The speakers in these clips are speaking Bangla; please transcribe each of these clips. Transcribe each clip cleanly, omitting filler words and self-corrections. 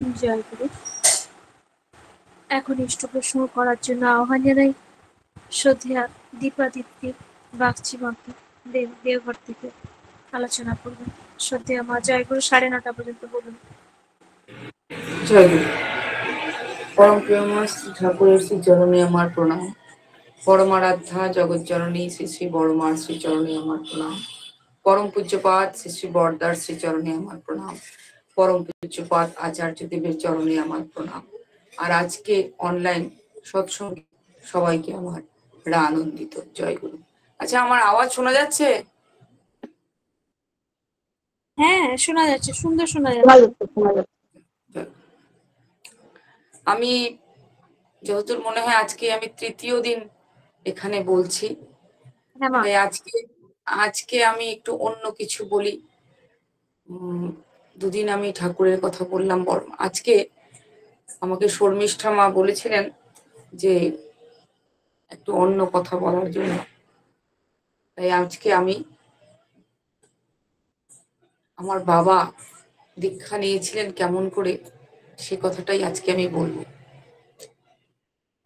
জয়গুরু। এখন ইষ্ট প্রশ্ন করার জন্য আহ্বান জানাই শ্রদ্ধেয়া দীপাদিত্য বাগচি মাকে দেওঘর থেকে আলোচনা করবেন। শ্রদ্ধেয়া মা। জয়গুরু। 9:30 পর্যন্ত বলুন। জয়গুরু। পরম প্রেমময় শ্রী ঠাকুরের শ্রী চরণে আমার প্রণাম। পরমারাধ্যা জগৎ জননী শ্রী শ্রী বড়মার শ্রী চরণে আমার প্রণাম। পরম পূজ্যপাদ শ্রী শ্রী বরদার শ্রী চরণে আমার প্রণাম। পরম পূজ্যপাদ আচার্য দেবের চরণে আমার প্রণাম। আর আজকে অনলাইন সৎসঙ্গে সবাইকে আমার আনন্দিত। জয়গুরু। আচ্ছা, আমার আওয়াজ শোনা যাচ্ছে? হ্যাঁ, শোনা যাচ্ছে, সুন্দর শোনা যাচ্ছে। আমি যতদূর মনে হয় আজকে আমি তৃতীয় দিন এখানে বলছি। তাই আজকে আমি একটু অন্য কিছু বলি। দুদিন আমি ঠাকুরের কথা বললাম। আজকে আমাকে শর্মিষ্ঠা মা বলেছিলেন যে একটু অন্য কথা বলার জন্য। তাই আজকে আমি আমার বাবা দীক্ষা নিয়েছিলেন কেমন করে সে কথাটাই আজকে আমি বলবো।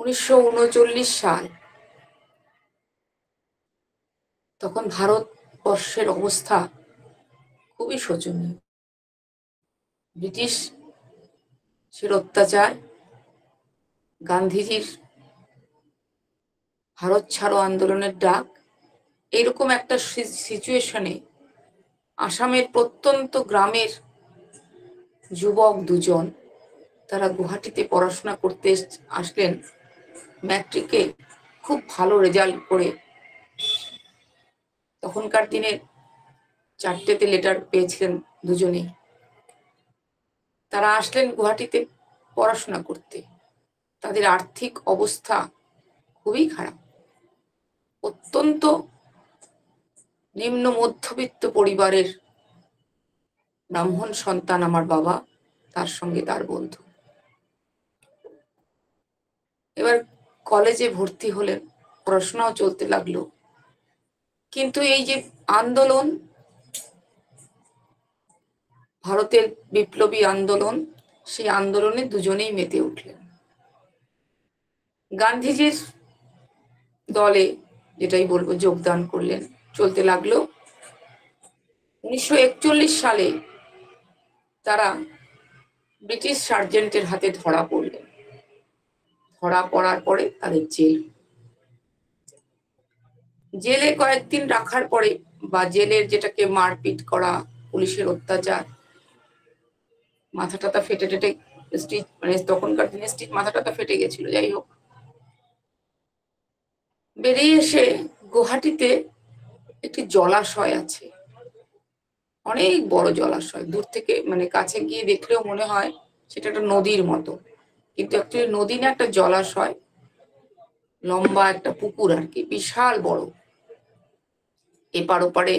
1939 সাল, তখন ভারতবর্ষের অবস্থা খুবই শোচনীয়। ব্রিটিশের অত্যাচার, গান্ধীজির ভারত ছাড়ো আন্দোলনের ডাক, এইরকম একটা সিচুয়েশনে আসামের প্রত্যন্ত গ্রামের যুবক দুজন, তারা গুয়াহাটিতে পড়াশোনা করতে আসলেন। ম্যাট্রিকে খুব ভালো রেজাল্ট করে, তখনকার দিনে 4টেতে লেটার পেয়েছিলেন দুজনেই। তারা আসলেন গুয়াহাটিতে পড়াশোনা করতে। তাদের আর্থিক অবস্থা খুবই খারাপ, অত্যন্ত নিম্ন মধ্যবিত্ত পরিবারের ব্রাহ্মণ সন্তান আমার বাবা, তার সঙ্গে তার বন্ধু। এবার কলেজে ভর্তি হলেন, পড়াশোনাও চলতে লাগলো। কিন্তু এই যে আন্দোলন, ভারতের বিপ্লবী আন্দোলন, সেই আন্দোলনে দুজনেই মেতে উঠলেন। গান্ধীজির দলে, যেটাই বলবো, যোগদান করলেন। চলতে লাগলো। 1941 সালে তারা ব্রিটিশ সার্জেন্টের হাতে ধরা পড়লেন। ধরা পড়ার পরে তাদের জেলে কয়েকদিন রাখার পরে, বা জেলের যেটাকে মারপিট করা, পুলিশের অত্যাচার, মাথা টাথা ফেটে টেটে স্টিচ, মানে তখনকার দিনে স্টিচ, মাথা টাথা ফেটে গেছিল। যাই হোক, বেরিয়ে এসে গুয়াহাটিতে একটি জলাশয় আছে, অনেক বড় জলাশয়। দূর থেকে, মানে কাছে গিয়ে দেখলেও মনে হয় সেটা একটা নদীর মতো, কিন্তু অ্যাকচুয়ালি নদী না, একটা জলাশয়, লম্বা একটা পুকুর আর কি, বিশাল বড়। এপার ওপারে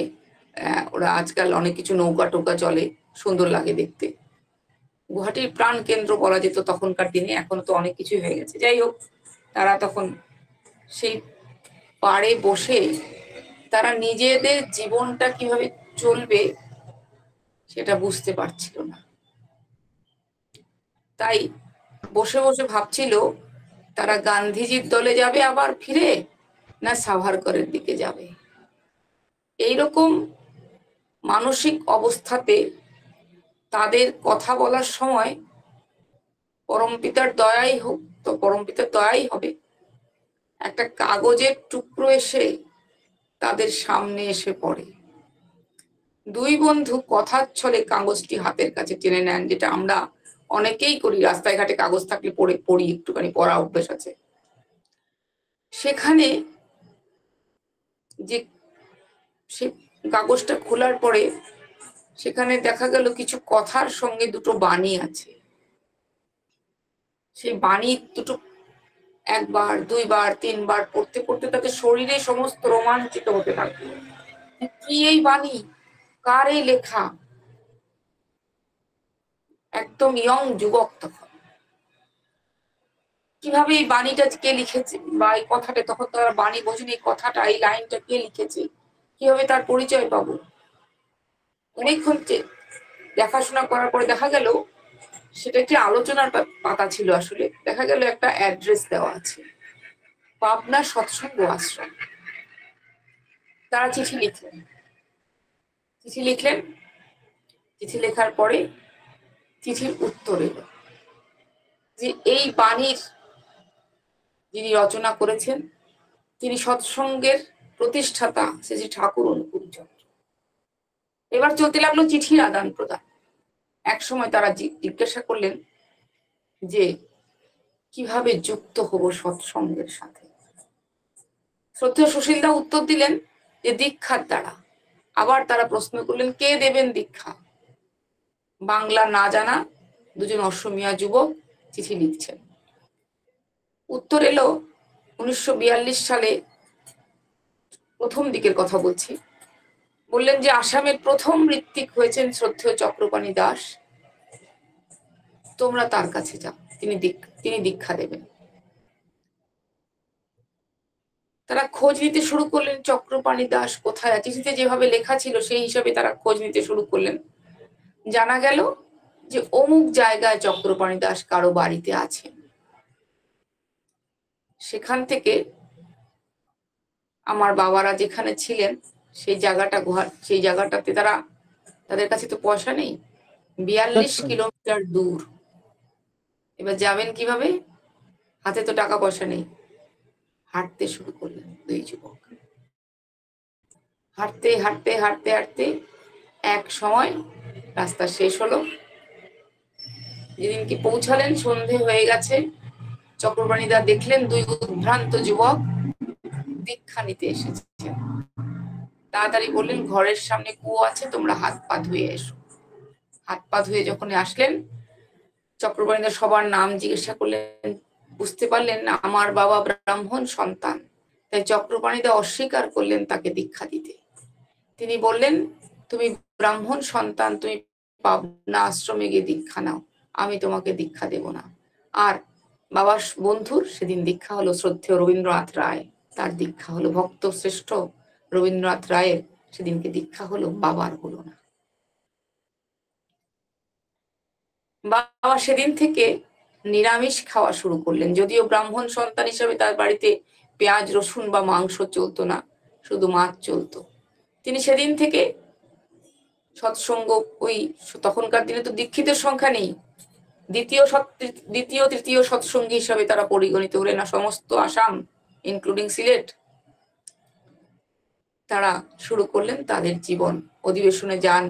ওরা আজকাল অনেক কিছু নৌকা টোকা চলে, সুন্দর লাগে দেখতে। গুয়াহাটির প্রাণ কেন্দ্র বলা যেত তখনকার দিনে, এখন তো অনেক কিছুই হয়ে গেছে। যাই হোক, তারা তখন সেই পাড়ে বসে তারা নিজেদের জীবনটা কিভাবে চলবে সেটা বুঝতে পারছিল না। তাই বসে বসে ভাবছিল তারা গান্ধীজির দলে যাবে আবার ফিরে, না সাভারকরের দিকে যাবে। এইরকম মানসিক অবস্থাতে তাদের কথা বলার সময় পরমপিতার দয়াই হোক, তো পরমপিতার দয়াই হবে, একটা কাগজের টুকরো এসে তাদের সামনে এসে পড়ে। দুই বন্ধু কথার ছলে কাগজটি হাতের কাছে টেনে নেন, যেটা আমরা অনেকেই করি, রাস্তায় ঘাটে কাগজ থাকলে পড়ি, একটুখানি পড়া অভ্যেস আছে। সেখানে যে সে কাগজটা খোলার পরে সেখানে দেখা গেল কিছু কথার সঙ্গে দুটো বাণী আছে। সেই বাণী দুটো একবার, দুইবার, তিনবার পড়তে পড়তে তাদের শরীরে সমস্ত রোমাঞ্চিত হতে থাকলো। কি এই বাণী, কার এই লেখা? একদম ইয়ং যুবক তখন। কিভাবে এই বাণীটা কে লিখেছে, বা এই কথাটা, তখন তারা বাণী বোঝেনি, এই কথাটা, এই লাইনটা কে লিখেছে, কিভাবে তার পরিচয় পাবো? অনেকক্ষণ দেখাশোনা করার পরে দেখা গেল সেটা একটি আলোচনার পাতা ছিল। আসলে দেখা গেল একটা অ্যাড্রেস দেওয়া আছে, পাবনা সৎসঙ্গ আশ্রম। তারা চিঠি লিখলেন। চিঠি লেখার পরে চিঠির উত্তর এলো যে এই বাণীর যিনি রচনা করেছেন তিনি সৎসঙ্গের প্রতিষ্ঠাতা শ্রী ঠাকুর অনুকূল চন্দ্র। এবার চলতে লাগলো চিঠির আদান প্রদান। এক সময় তারা জিজ্ঞাসা করলেন যে কিভাবে যুক্ত হব সৎসঙ্গের সাথে। শ্রদ্ধেয় সুশীলদা উত্তর দিলেন যে দীক্ষার দ্বারা। আবার তারা প্রশ্ন করলেন কে দেবেন দীক্ষা। বাংলা না জানা দুজন অসমিয়া যুবক চিঠি লিখছেন। উত্তর এলো 1942 সালে, প্রথম দিকের কথা বলছি। বললেন যে আসামের প্রথম ঋত্বিক হয়েছেন শ্রদ্ধেয় চক্রপাণি দাস, তোমরা তার কাছে যাও, তিনি দীক্ষা দেবেন। তারা খোঁজ নিতে শুরু করলেন চক্রপাণি দাস কোথায়। চিঠিতে যেভাবে লেখা ছিল সেই হিসাবে তারা খোঁজ নিতে শুরু করলেন। জানা গেল যে অমুক জায়গায় চক্রপাণি দাস কারো বাড়িতে আছেন। সেখান থেকে আমার বাবারা যেখানে ছিলেন সেই জায়গাটাতে তাদের কাছে তো পয়সা নেই, 42 কিলোমিটার দূর। এবার যাবেন কিভাবে, হাতে তো টাকা পয়সা নেই। হাঁটতে শুরু করলেন দুই যুবক। হাঁটতে হাঁটতে হাঁটতে হাঁটতে এক সময় রাস্তা শেষ হলো। যেদিন কি পৌঁছালেন সন্ধে হয়ে গেছে। চক্রপাণীদা দেখলেন দুই উদ্ভ্রান্ত যুবক দীক্ষা নিতে এসেছেন। তাড়াতাড়ি বললেন ঘরের সামনে কুয়ো আছে, তোমরা হাত পা ধুয়ে এসো। হাত পা ধুয়ে যখন আসলেন চক্রপাণীদা সবার নাম জিজ্ঞাসা করলেন। বুঝতে পারলেন না আমার বাবা ব্রাহ্মণ সন্তান, তাই চক্রপাণীদা অস্বীকার করলেন তাকে দীক্ষা দিতে। তিনি বললেন তুমি ব্রাহ্মণ সন্তান, তুমি পাবনা আশ্রমে গিয়ে দীক্ষা নাও, আমি তোমাকে দীক্ষা দেব না। আর বাবার বন্ধুর সেদিন দীক্ষা হলো শ্রদ্ধেয় রবীন্দ্রনাথ রায়, তার দীক্ষা হলো। ভক্ত শ্রেষ্ঠ রবীন্দ্রনাথ রায়ের সেদিনকে দীক্ষা হলো, বাবার হলো না। বাবা সেদিন থেকে নিরামিষ খাওয়া শুরু করলেন। যদিও ব্রাহ্মণ সন্তান হিসেবে তার বাড়িতে পেঁয়াজ রসুন বা মাংস চলতো না, শুধু মাছ চলতো। তিনি সেদিন থেকে সৎসঙ্গ, ওই তখনকার দিনে তো দীক্ষিতের সংখ্যা নেই, দ্বিতীয় তৃতীয় সৎসঙ্গী হিসাবে তারা পরিগণিত হলেন। না সমস্ত আসাম ইনক্লুডিং সিলেট। তারা শুরু করলেন তাদের জীবন। অধিবেশনে যান,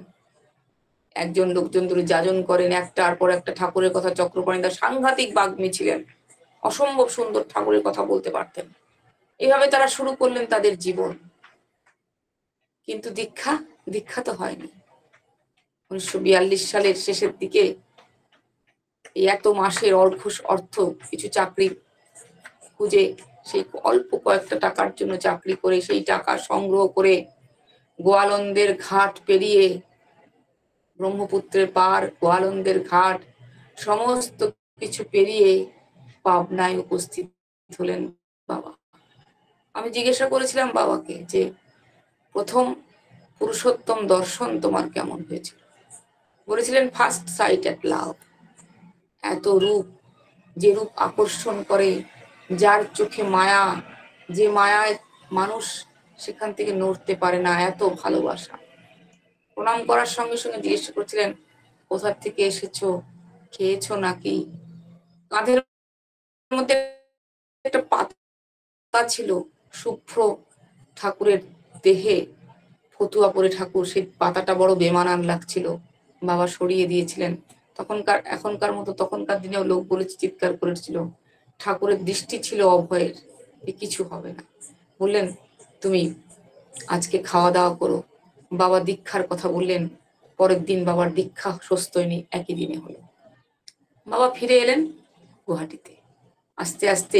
একজন লোকজন ধরে যাজন করেন, একটার পর একটা ঠাকুরের কথা। চক্রপাণীদা সাংঘাতিক বাগ্মী ছিলেন, অসম্ভব সুন্দর ঠাকুরের কথা বলতে পারতেন। এভাবে তারা শুরু করলেন তাদের জীবন। কিন্তু দীক্ষা তো হয়নি। 1942 সালের শেষের দিকে এই এত মাসের অর্থ কিছু চাকরি খুঁজে, সেই অল্প কয়েকটা টাকার জন্য চাকরি করে সেই টাকা সংগ্রহ করে গোয়ালন্দের ঘাট পেরিয়ে, ব্রহ্মপুত্রের পার, গোয়ালন্দের ঘাট, সমস্ত কিছু পেরিয়ে পাবনায় উপস্থিত হলেন বাবা। আমি জিজ্ঞাসা করেছিলাম বাবাকে যে প্রথম পুরুষোত্তম দর্শন তোমার কেমন হয়েছিল। বলেছিলেন ফার্স্ট সাইট এট লাভ। এত রূপ, যে রূপ আকর্ষণ করে, যার চোখে মায়া, যে মায়ায় মানুষ সেখান থেকে নড়তে পারে না, এত ভালোবাসা। প্রণাম করার সঙ্গে সঙ্গে জিজ্ঞেস করছিলেন কোথা থেকে এসেছো, খেয়েছো নাকি। কাঁধের মধ্যে একটা পাতা ছিল, শুভ্র ঠাকুরের দেহে ফতুয়া পরে ঠাকুর, সেই পাতাটা বড় বেমানান লাগছিল, বাবা সরিয়ে দিয়েছিলেন। এখনকার মতো তখনকার দিনেও লোক বলেছে, চিৎকার করেছিল। ঠাকুরের দৃষ্টি ছিল অভয়ের, কিছু হবে না। বললেন তুমি আজকে খাওয়া দাওয়া করো। বাবা দীক্ষার কথা বললেন। পরের দিন বাবার দীক্ষা স্বস্তিনী একই দিনে হলো। বাবা ফিরে এলেন গুয়াহাটিতে। আস্তে আস্তে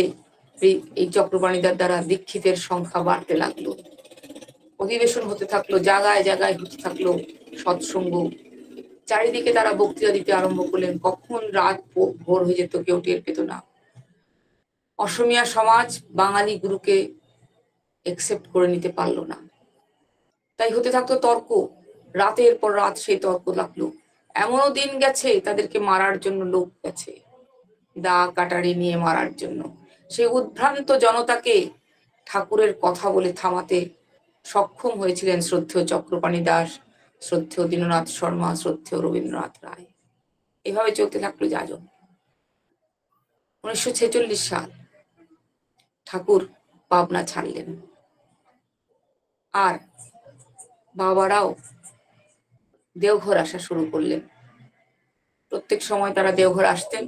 এই চক্রপাণীদার দ্বারা দীক্ষিতের সংখ্যা বাড়তে লাগলো। অধিবেশন হতে থাকলো, জায়গায় জায়গায় হতে থাকলো সৎসঙ্গ। চারিদিকে তারা বক্তৃতা দিতে আরম্ভ করলেন। কখন রাত ভোর হয়ে যেত কেউ টের পেত না। অসমীয়া সমাজ বাঙালি গুরুকে একসেপ্ট করে নিতে পারলো না, তাই হতে থাকতো তর্ক। রাতের পর রাত সেই তর্ক লাগলো। এমনও দিন গেছে তাদেরকে মারার জন্য লোক গেছে, দা কাটারি নিয়ে মারার জন্য। সেই উদ্ভ্রান্ত জনতাকে ঠাকুরের কথা বলে থামাতে সক্ষম হয়েছিলেন শ্রদ্ধেয় চক্রপাণি দাস, শ্রদ্ধেয় দীননাথ শর্মা, শ্রদ্ধেয় রবীন্দ্রনাথ রায়। এভাবে চলতে থাকলো যাজন। 1946 সাল ঠাকুর পাবনা ছাড়লেন, আর বাবারাও দেওঘর আসা শুরু করলেন। প্রত্যেক সময় তারা দেওঘর আসতেন।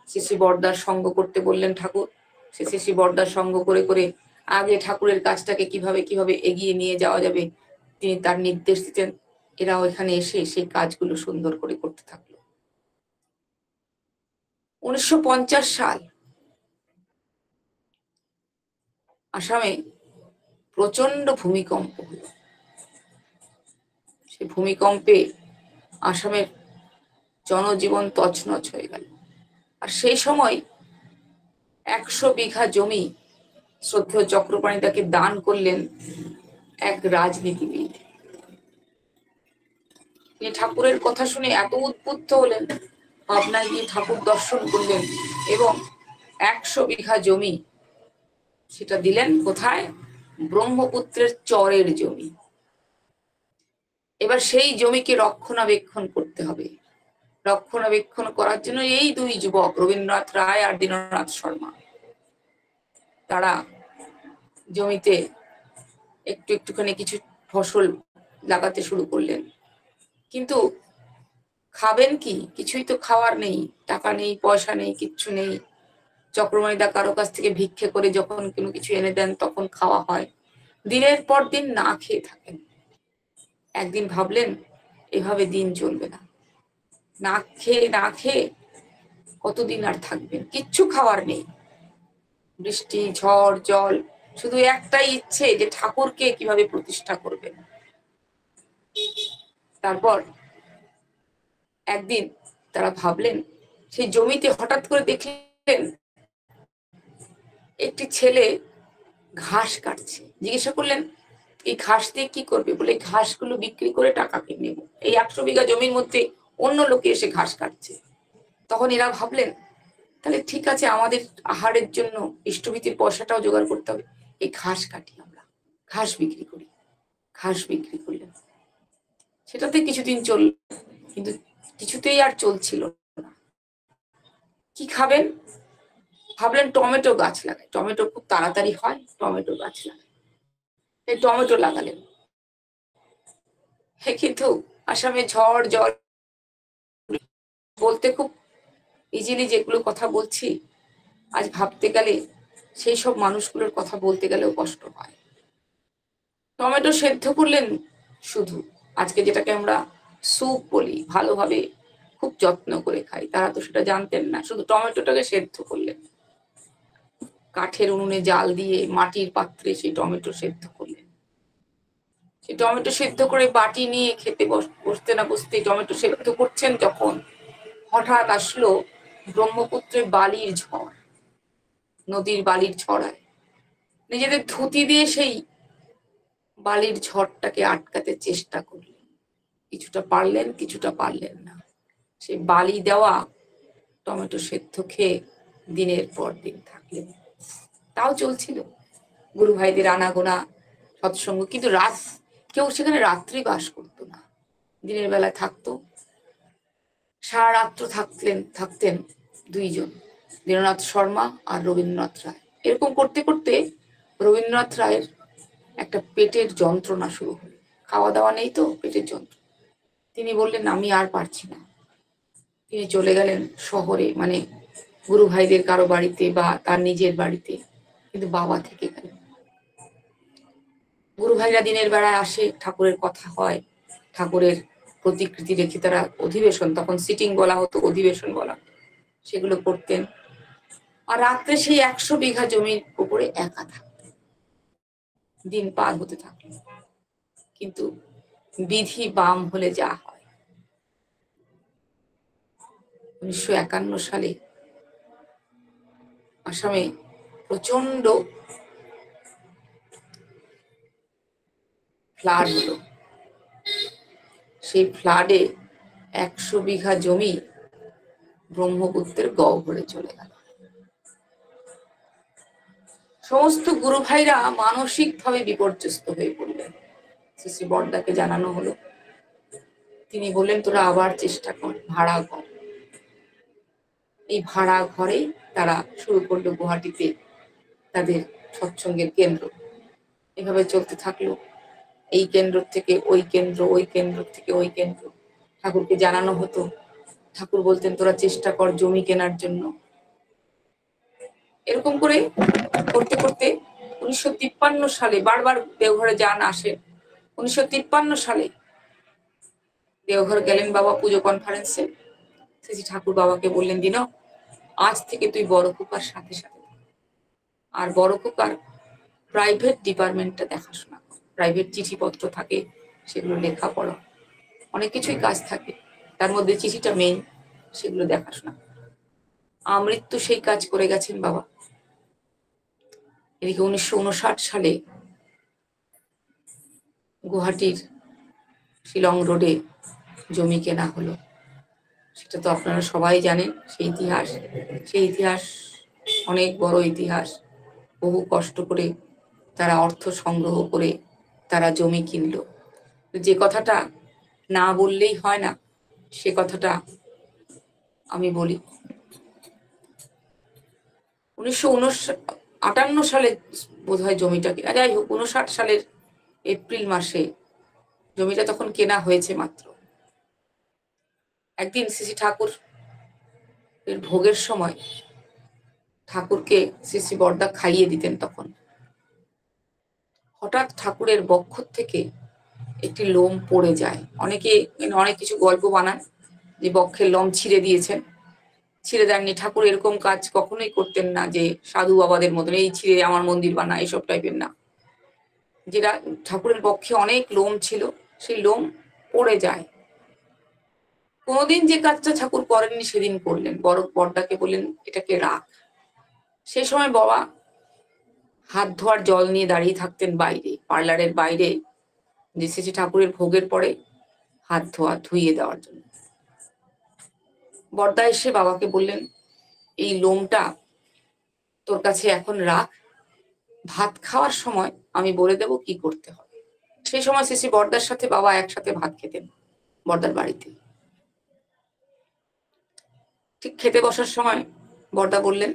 শ্রী বরদার সঙ্গ করতে বললেন ঠাকুর। শ্রী বরদার সঙ্গ করে করে আগে ঠাকুরের কাজটাকে কিভাবে কিভাবে এগিয়ে নিয়ে যাওয়া যাবে তিনি তার নির্দেশ দিতেন। এরাও এখানে এসে সেই কাজগুলো সুন্দর করে করতে থাকলো। 1950 সাল আসামে প্রচন্ড ভূমিকম্প হলো। সেই ভূমিকম্পে আসামের জনজীবন তছনছ হয়ে গেল। আর সেই সময় 100 বিঘা জমি শ্রদ্ধেয় চক্রপাণি তাকে দান করলেন এক রাজনীতিবিদ। তিনি ঠাকুরের কথা শুনে এত উদ্বুদ্ধ হলেন, পাবনায় গিয়ে ঠাকুর দর্শন করলেন এবং 100 বিঘা জমি সেটা দিলেন কোথায়? ব্রহ্মপুত্রের চরের জমি। এবার সেই জমিকে রক্ষণাবেক্ষণ করতে হবে। রক্ষণাবেক্ষণ করার জন্য এই দুই যুবক, রবীন্দ্রনাথ রায় আর দীননাথ শর্মা, তারা জমিতে একটুখানি কিছু ফসল লাগাতে শুরু করলেন। কিন্তু খাবেন কি? কিছুই তো খাওয়ার নেই, টাকা নেই, পয়সা নেই, কিচ্ছু নেই। চক্রপাণি দা কারো কাছ থেকে ভিক্ষে করে যখন কোনো কিছু এনে দেন তখন খাওয়া হয়। দিনের পর দিন না খেয়ে থাকেন। একদিন ভাবলেন এভাবে দিন চলবে না, না খেয়ে কতদিন আর থাকবেন? কিচ্ছু খাওয়ার নেই, বৃষ্টি ঝড় জল, শুধু একটাই ইচ্ছে যে ঠাকুরকে কিভাবে প্রতিষ্ঠা করবেন। তারপর একদিন তারা ভাবলেন, সেই জমিতে হঠাৎ করে দেখলেন একটি ছেলে ঘাস কাটছে। জিজ্ঞাসা করলেন এই ঘাস দিয়ে কি করবে? বলে ঘাসগুলো বিক্রি করে টাকা নেব। এই 100 বিঘা জমির মধ্যে অন্য লোকে এসে ঘাস কাটছে। তখন এরা ভাবলেন তাহলে ঠিক আছে, আমাদের আহারের জন্য ইষ্টভীতির পয়সাটাও জোগাড় করতে হবে, এই ঘাস কাটি, আমরা ঘাস বিক্রি করি। ঘাস বিক্রি করলেন, সেটাতে কিছুদিন চলল, কিন্তু কিছুতেই আর চলছিল না। কি খাবেন? ভাবলেন টমেটো গাছ লাগাই, টমেটো খুব তাড়াতাড়ি হয়, টমেটো গাছ লাগাই। এই টমেটো লাগালেন। কিন্তু আসামে ঝড় জল, বলতে খুব ইজিলি যেগুলো কথা বলছি, আজ ভাবতে গেলে সেই সব মানুষগুলোর কথা বলতে গেলেও কষ্ট হয়। টমেটো সেদ্ধ করলেন শুধু, আজকে যেটাকে আমরা স্যুপ বলি, ভালোভাবে খুব যত্ন করে খাই, তারা তো সেটা জানতেন না। শুধু টমেটোটাকে সেদ্ধ করলেন, কাঠের উনুনে জাল দিয়ে মাটির পাত্রে সেই টমেটো সেদ্ধ করলেন। সেই টমেটো সেদ্ধ করে বাটি নিয়ে খেতে বসতে না বসতে, টমেটো সেদ্ধ করছেন যখন, হঠাৎ আসলো ব্রহ্মপুত্রের বালির ঝড়, নদীর বালির ঝড়ায়। নিজেদের ধুতি দিয়ে সেই বালির ঝড়টাকে আটকাতে চেষ্টা করলেন। কিছুটা পারলেন, কিছুটা পারলেন না। সেই বালি দেওয়া টমেটো সেদ্ধ খেয়ে দিনের পর দিন থাকলেন। তাও চলছিল গুরু ভাইদের আনাগোনা, সৎসঙ্গ। কিন্তু কেউ সেখানে রাত্রি বাস করতো না, দিনের বেলায় থাকতো। সারা রাত্র থাকতেন দুইজন, দীননাথ শর্মা আর রবীন্দ্রনাথ রায়। এরকম করতে করতে রবীন্দ্রনাথ রায়ের একটা পেটের যন্ত্রণা শুরু হলো। খাওয়া দাওয়া নেই তো, পেটের যন্ত্রণা। তিনি বললেন আমি আর পারছি না। তিনি চলে গেলেন শহরে, মানে গুরু ভাইদের কারো বাড়িতে বা তার নিজের বাড়িতে। কিন্তু বাবা থেকে গেলেন। গুরু ভাইরা দিনের বেলায় আসে, ঠাকুরের কথা হয়, ঠাকুরের প্রতিকৃতি রেখে তারা অধিবেশন, তখন সিটিং বলা হতো, অধিবেশন বলা, সেগুলো করতেন। আর রাত্রে সেই 100 বিঘা জমির উপরে একা থাকতেন। দিন পার হতে থাকলো, কিন্তু বিধি বাম হলে যা হয়। 1951 সালে আসামে প্রচন্ড ফ্লাড হলো। সেই ফ্লাডে 100 বিঘা জমি ব্রহ্মপুত্রের গহ্বরে চলে গেল। সমস্ত গুরু ভাইরা মানসিক ভাবে বিপর্যস্ত হয়ে পড়লেন। শ্রী শ্রী বড়দাকে জানানো হলো। তিনি বললেন, তোরা আবার চেষ্টা কর, ভাড়া ঘর। এই ভাড়া ঘরে তারা শুরু করলো গুয়াহাটিতে তাদের সৎসঙ্গের কেন্দ্র। এভাবে চলতে থাকলো। এই কেন্দ্র থেকে ওই কেন্দ্র, ওই কেন্দ্র থেকে ওই কেন্দ্র। ঠাকুরকে জানানো হতো। ঠাকুর বলতেন, তোরা চেষ্টা কর জমি কেনার জন্য। এরকম করে করতে করতে 1953 সালে, বারবার দেওঘরে যান আসে, 1953 সালে দেওঘর গেলেন বাবা পুজো কনফারেন্সে। শ্রী ঠাকুর বাবাকে বললেন, দিন আজ থেকে তুই বড় খোকার সাথে সাথে, আর বড় খোকার প্রাইভেট ডিপার্টমেন্টটা দেখাশোনা কর। প্রাইভেট চিঠিপত্র থাকে, সেগুলো লেখাপড়া, অনেক কিছুই কাজ থাকে, তার মধ্যে চিঠিটা মেইন, সেগুলো দেখাশোনা। আমৃত্যু সেই কাজ করে গেছেন বাবা। এদিকে 1959 সালে গুয়াহাটির শিলং রোডে জমি কেনা হলো। সেটা তো আপনারা সবাই জানেন, সেই ইতিহাস। সেই ইতিহাস অনেক বড় ইতিহাস। বহু কষ্ট করে তারা অর্থ সংগ্রহ করে তারা জমি কিনলো। যে কথাটা না বললেই হয় না, সে কথাটা আমি বলি। 1958 সালে বোধহয় জমিটা কেনা, যাই হোক 59 সালের এপ্রিল মাসে জমিটা তখন কেনা হয়েছে মাত্র। একদিন শ্রী ঠাকুর এর ভোগের সময় ঠাকুরকে শ্রী বড়দা খাইয়ে দিতেন। তখন হঠাৎ ঠাকুরের বক্ষ থেকে একটি লোম পড়ে যায়। অনেকে অনেক কিছু গল্প বানান যে বক্ষের লোম ছিঁড়ে দিয়েছেন। ছিঁড়ে দেননি, ঠাকুর এরকম কাজ কখনোই করতেন না যে সাধু বাবাদের মতন এই ছিঁড়ে আমার মন্দির বানা, এইসব টাইপের না। যেটা ঠাকুরের বক্ষে অনেক লোম ছিল, সেই লোম পড়ে যায়। কোনোদিন যে কাজটা ঠাকুর করেননি সেদিন করলেন। বড় বড়দাকে বললেন, এটাকে রাখ। সেই সময় বাবা হাত ধোয়ার জল নিয়ে দাঁড়িয়ে থাকতেন বাইরে, পার্লারের বাইরে, যে শ্রী ঠাকুরের ভোগের পরে হাত ধুইয়ে দেওয়ার জন্য। বড়দা এসে বাবাকে বললেন, এই লোমটা তোর কাছে এখন রাখ, ভাত খাওয়ার সময় আমি বলে দেব কি করতে হবে। সেই সময় শ্রী বড়দার সাথে বাবা একসাথে ভাত খেতেন বড়দার বাড়িতে। ঠিক খেতে বসার সময় বড়দা বললেন,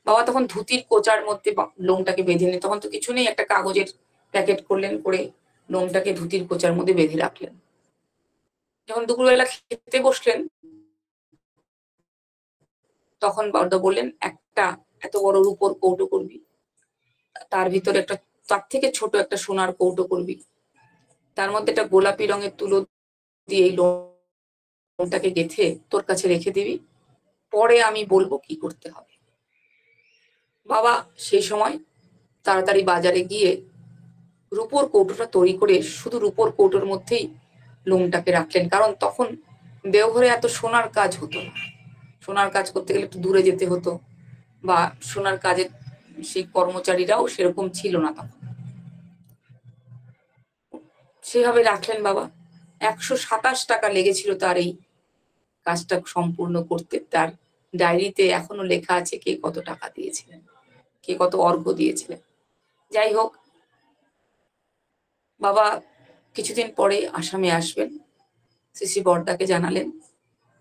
বাবা তখন ধুতির কোচার মধ্যে লোমটাকে বেঁধে নিন। তখন তো কিছু নেই, একটা কাগজের প্যাকেট করলেন, করে লোমটাকে ধুতির কোচার মধ্যে বেঁধে রাখলেন। যখন দুপুরবেলা খেতে বসলেন, তখন বড়দা বললেন, একটা এত বড় রূপোর কৌটো করবি, তার ভিতরে একটা তার থেকে ছোট একটা সোনার কৌটো করবি, তার মধ্যে একটা গোলাপি রঙের তুলো দিয়ে এই লোমটাকে গেঁথে তোর কাছে রেখে দিবি, পরে আমি বলবো কি করতে হবে। বাবা সেই সময় তাড়াতাড়ি বাজারে গিয়ে রূপোর কৌটোটা তৈরি করে শুধু রূপোর কৌটোর মধ্যেই লোমটাকে রাখলেন। কারণ তখন দেওঘরে এত সোনার কাজ হতো না। সোনার কাজ করতে গেলে একটু দূরে যেতে হতো, বা সোনার কাজের সেই কর্মচারীরাও সেরকম ছিল না তখন। সেভাবে রাখলেন বাবা। 127 টাকা লেগেছিল তার এই কাজটা সম্পূর্ণ করতে। তার ডায়েরিতে এখনো লেখা আছে কে কত টাকা দিয়েছিলেন, কে কত অর্ঘ্য দিয়েছিলেন। যাই হোক, বাবা কিছুদিন পরে আসামে আসবেন। শ্রী বড়দাকে জানালেন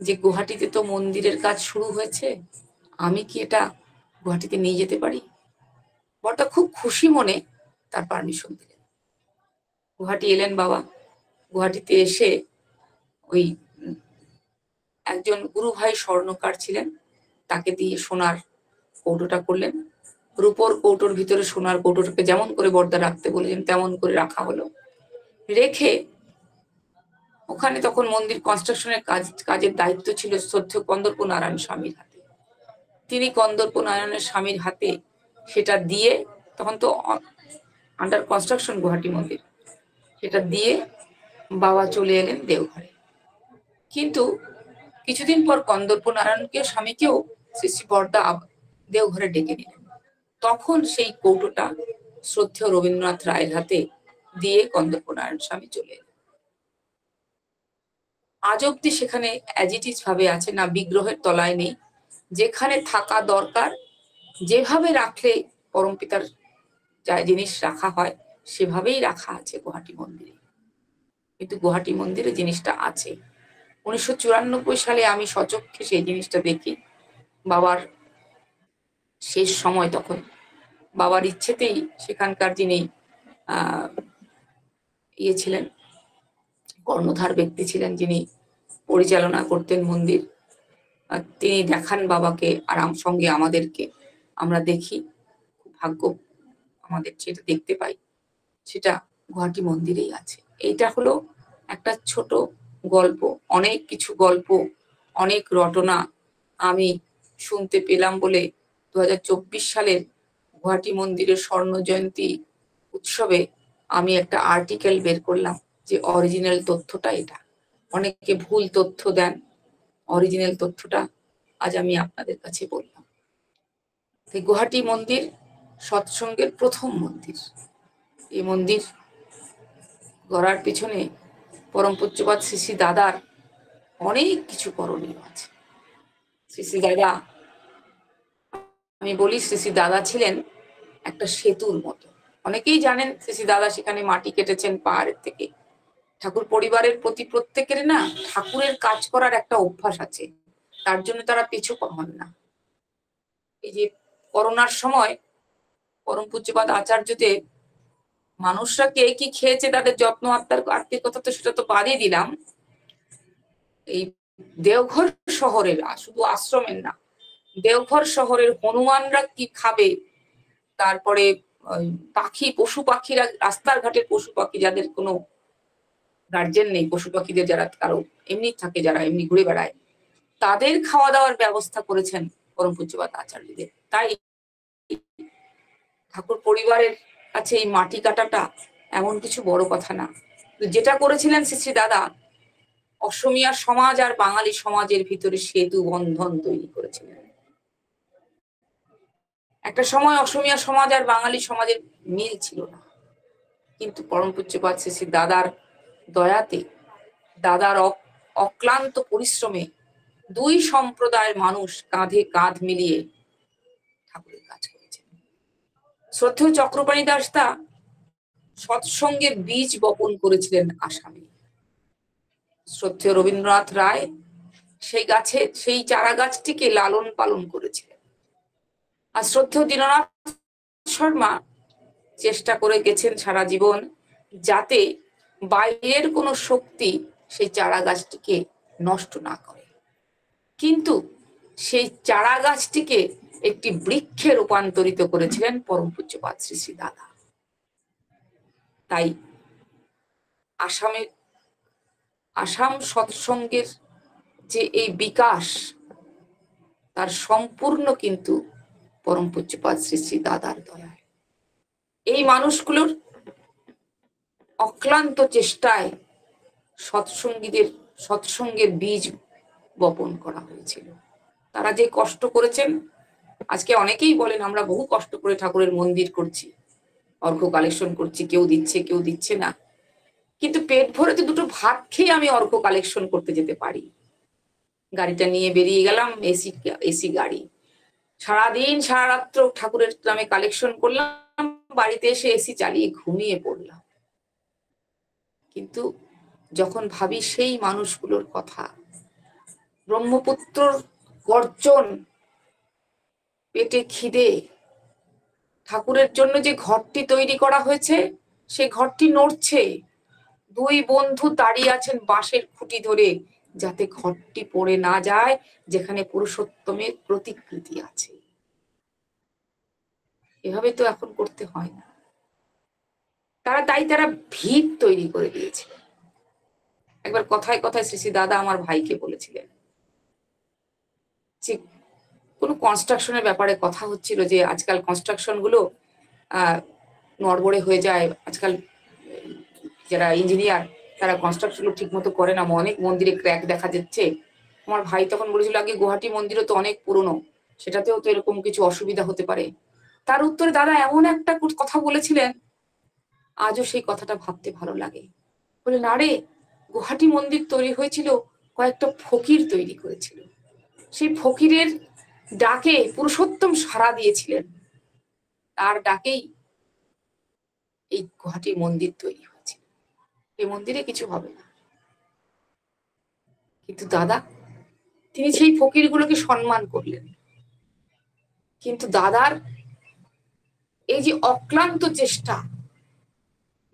যে গুয়াহাটিতে তো মন্দিরের কাজ শুরু হয়েছে, আমি কি এটা গুয়াহাটিতে নিয়ে যেতে পারি? বড়দা খুব খুশি মনে তার পারমিশন দিলেন। গুয়াহাটি এলেন বাবা। গুয়াহাটিতে এসে ওই একজন গুরু ভাই স্বর্ণকার ছিলেন, তাকে দিয়ে সোনার কৌটোটা করলেন। রূপোর কৌটোর ভিতরে সোনার কৌটোটাকে যেমন করে বড়দা রাখতে বলেছেন তেমন করে রাখা হলো। রেখে ওখানে তখন মন্দির কনস্ট্রাকশনের কাজের দায়িত্ব ছিল শ্রদ্ধেয় কন্দর্প নারায়ণ স্বামীর হাতে। তিনি কন্দর্প নারায়ণের স্বামীর হাতে সেটা দিয়ে, তখন তো আন্ডার কনস্ট্রাকশন গুয়াহাটি মন্দির, সেটা দিয়ে বাবা চলে এলেন দেওঘরে। কিন্তু কিছুদিন পর কন্দর্প নারায়ণকে স্বামীকেও শ্রী শ্রী বড়দা দেওঘরে ডেকে নিলেন। তখন সেই কৌটোটা শ্রদ্ধেয় রবীন্দ্রনাথ রায়ের হাতে দিয়ে কন্দর্প নারায়ণ স্বামী চলে এলেন। আজ অব্দি সেখানে অ্যাজ ইট ইজ ভাবে আছে, না বিগ্রহের তলায় নেই, যেখানে থাকা দরকার, যেভাবে রাখলে পরমপিতার যা জিনিস রাখা হয় সেভাবেই রাখা আছে গুয়াহাটি মন্দিরে। কিন্তু গুয়াহাটি মন্দিরে জিনিসটা আছে। 1994 সালে আমি সচক্ষে সেই জিনিসটা দেখি। বাবার শেষ সময় তখন, বাবার ইচ্ছেতেই সেখানকার যিনি ইয়ে ছিলেন, কর্ণধার ব্যক্তি ছিলেন, যিনি পরিচালনা করতেন মন্দির, তিনি দেখান বাবাকে আর সঙ্গে আমাদেরকে। আমরা দেখি, খুব ভাগ্য আমাদের যেটা দেখতে পাই সেটা গুয়াহাটি মন্দিরেই আছে। এইটা হলো একটা ছোট গল্প। অনেক কিছু গল্প, অনেক রটনা আমি শুনতে পেলাম বলে 2024 সালের গুয়াহাটি মন্দিরের স্বর্ণ জয়ন্তী উৎসবে আমি একটা আর্টিকেল বের করলাম যে অরিজিনাল তথ্যটা এটা। অনেকে ভুল তথ্য দেন, অরিজিনাল তথ্যটা আজ আমি আপনাদের কাছে বললাম। গুয়াহাটি মন্দির সৎসঙ্গের প্রথম মন্দির। এই মন্দির গড়ার পিছনে পরম পূজ্যপাদ শ্রী শ্রী দাদার অনেক কিছু করণীয় আছে। শ্রী শ্রী দাদা, আমি বলি শ্রী শ্রী দাদা ছিলেন একটা সেতুর মতো। অনেকেই জানেন শ্রী শ্রী দাদা সেখানে মাটি কেটেছেন পাহাড়ের থেকে। ঠাকুর পরিবারের প্রতি প্রত্যেকের না ঠাকুরের কাজ করার একটা অভ্যাস আছে, তার জন্য তারা পিছু হন না। এই যে করোনার সময় পরম পূজ্যপাদ আচার্যদেব, মানুষরা কে কি খেয়েছে তাদের যত্ন আত্মার কথা তো সেটা তো বাদই দিলাম, এই দেওঘর শহরের, শুধু আশ্রমের না, দেওঘর শহরের হনুমানরা কি খাবে, তারপরে পাখি, পশু পাখিরা, রাস্তার ঘাটের পশু পাখি যাদের কোনো গার্জেন নেই, পশু পাখিদের যারা কারো এমনি থাকে, যারা এমনি ঘুরে বেড়ায়, তাদের খাওয়া দাওয়ার ব্যবস্থা করেছেন পরম পূজ্যপাদ আচার্যদেব। তাই ঠাকুর পরিবারের কাছে এই মাটি কাটাটা এমন কিছু বড় কথা না। যেটা করেছিলেন শ্রী শ্রী দাদা, অসমীয়া সমাজ আর বাঙালি সমাজের ভিতরে সেতু বন্ধন তৈরি করেছিলেন। একটা সময় অসমীয়া সমাজ আর বাঙালি সমাজের মিল ছিল না, কিন্তু পরম পূজ্যপাদ শ্রী শ্রী দাদার দয়াতে, দাদার অক্লান্ত পরিশ্রমে দুই সম্প্রদায়ের মানুষ কাঁধে কাঁধ মিলিয়ে ঠাকুরের কাজ করেছেন। শ্রদ্ধেয় চক্রপাণি দাসদা সৎসঙ্গের বীজ বপন করেছিলেন আসামে। শ্রদ্ধেয় রবীন্দ্রনাথ রায় সেই গাছে, সেই চারা গাছটিকে লালন পালন করেছিলেন। আর শ্রদ্ধেয় দীননাথ শর্মা চেষ্টা করে গেছেন সারা জীবন যাতে বাইরের কোনো শক্তি সেই চারা গাছটিকে নষ্ট না করে, কিন্তু সেই চারা গাছটিকে একটি বৃক্ষে রূপান্তরিত করেছিলেন পরম পূজ্যপাদ শ্রী শ্রী দাদা। তাই আসাম সৎসঙ্গের যে এই বিকাশ, তার সম্পূর্ণ কিন্তু পরম পূজ্যপাদ শ্রী শ্রী দাদার দয়ায়। এই মানুষগুলোর অক্লান্ত চেষ্টায় সৎসঙ্গের বীজ বপন করা হয়েছিল। তারা যে কষ্ট করেছেন, আজকে অনেকেই বলেন আমরা বহু কষ্ট করে ঠাকুরের মন্দির করছি, অর্ঘ্য কালেকশন করছি, কেউ দিচ্ছে কেউ দিচ্ছে না, কিন্তু পেট ভরে তো দুটো ভাত খেয়ে আমি অর্ঘ্য কালেকশন করতে যেতে পারি। গাড়িটা নিয়ে বেরিয়ে গেলাম, এসি গাড়ি, সারাদিন সারা রাত্র ঠাকুরের নামে কালেকশন করলাম, বাড়িতে এসে এসি চালিয়ে ঘুমিয়ে পড়লাম। কিন্তু যখন ভাবি সেই মানুষগুলোর কথা, ব্রহ্মপুত্রর গর্জন, পেটে খিদে, ঠাকুরের জন্য যে ঘরটি তৈরি করা হয়েছে সেই ঘরটি নড়ছে, দুই বন্ধু দাঁড়িয়ে আছেন বাঁশের খুঁটি ধরে যাতে ঘরটি পড়ে না যায়, যেখানে পুরুষোত্তমের প্রতিকৃতি আছে। এভাবে তো এখন করতে হয় না। তারা ভিত তৈরি করে দিয়েছে। একবার কথায় কথায় শ্রী শ্রী দাদা আমার ভাইকে বলেছিলেন যে কোনো কনস্ট্রাকশনের ব্যাপারে কথা হচ্ছিল, যে আজকাল কনস্ট্রাকশন গুলো নড়বড়ে হয়ে যায়, আজকাল যারা ইঞ্জিনিয়ার তারা কনস্ট্রাকশন ঠিক মতো করে না, অনেক মন্দিরে ক্র্যাক দেখা যাচ্ছে। আমার ভাই তখন বলেছিল আগে গুয়াহাটি মন্দিরও তো অনেক পুরনো, সেটাতেও তো এরকম কিছু অসুবিধা হতে পারে। তার উত্তরে দাদা এমন একটা কথা বলেছিলেন, আজও সেই কথাটা ভাবতে ভালো লাগে। বলে না রে, গুয়াহাটি মন্দির তৈরি হয়েছিল কয়েকটা ফকির তৈরি করেছিল। সেই ফকিরের ডাকে পুরুষোত্তম সাড়া দিয়েছিলেন, তার ডাকেই এই গুয়াহাটি মন্দির তৈরি হয়েছিল। এই মন্দিরে কিছু হবে না, কিন্তু দাদা তিনি সেই ফকিরগুলোকে সম্মান করলেন। কিন্তু দাদার এই যে অক্লান্ত চেষ্টা,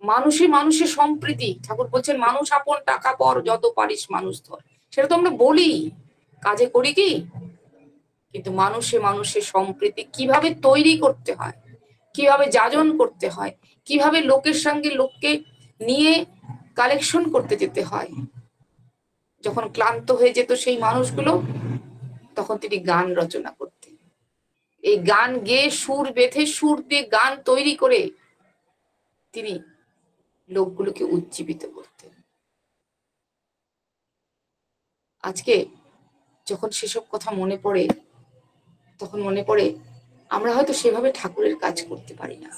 মানুষে মানুষের সম্প্রীতি, ঠাকুর বলছেন মানুষ আপন টাকা পর যত পারিস মানুষ ধর, সেটা তো আমরা বলি, কাজে করি কি? কিন্তু মানুষে মানুষের সম্প্রীতি কিভাবে তৈরি করতে হয়, কিভাবে যাজন করতে হয়, কিভাবে লোকের সঙ্গে লোককে নিয়ে কালেকশন করতে যেতে হয়, যখন ক্লান্ত হয়ে যেত সেই মানুষগুলো, তখন তিনি গান রচনা করতেন। এই গান গেয়ে সুর বেঁধে সুর দিয়ে গান তৈরি করে তিনি লোকগুলোকে উজ্জীবিত করতেন। আজকে যখন সেসব কথা মনে পড়ে, তখন মনে পড়ে আমরা হয়তো সেভাবে ঠাকুরের কাজ করতে পারি না।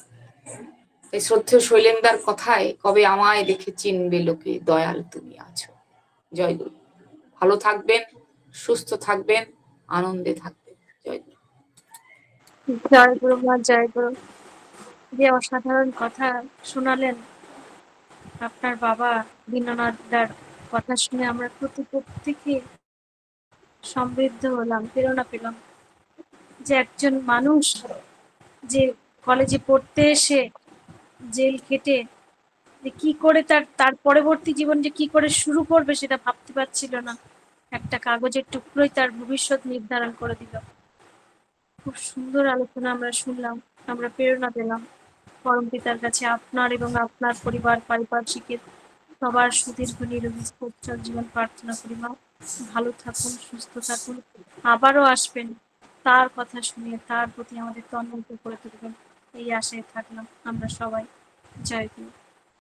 তাই শ্রদ্ধেয় শৈলেন্দার কথায়, কবে আমায় দেখে চিনবে লোকে, দয়াল তুমি আছো। জয় গুরু। ভালো থাকবেন, সুস্থ থাকবেন, আনন্দে থাকবেন। জয় গুরু। জয় গুরু মা, জয় গুরু। যে অসাধারণ কথা শোনালেন আপনার বাবা দীননাথ দার কথা শুনে আমরা প্রত্যেকে সমৃদ্ধ হলাম, প্রেরণা পেলাম যে একজন মানুষ যে কলেজে পড়তে এসে জেল খেটে যে কি করে তার পরবর্তী জীবন যে কি করে শুরু করবে সেটা ভাবতে পারছিল না, একটা কাগজের টুকরোই তার ভবিষ্যৎ নির্ধারণ করে দিল। খুব সুন্দর আলোচনা আমরা শুনলাম, আমরা প্রেরণা পেলাম। পরম পিতার কাছে আপনার এবং আপনার পরিবার পারিপার্শ্বিকের সবার সুদীর্ঘ নিরোগী উজ্জ্বল জীবন প্রার্থনা করি মা। ভালো থাকুন, সুস্থ থাকুন, আবারও আসবেন, তার কথা শুনে তার প্রতি আমাদের তন্ময় করে তুলবেন, এই আশায় থাকলাম আমরা সবাই। জয় গুরু।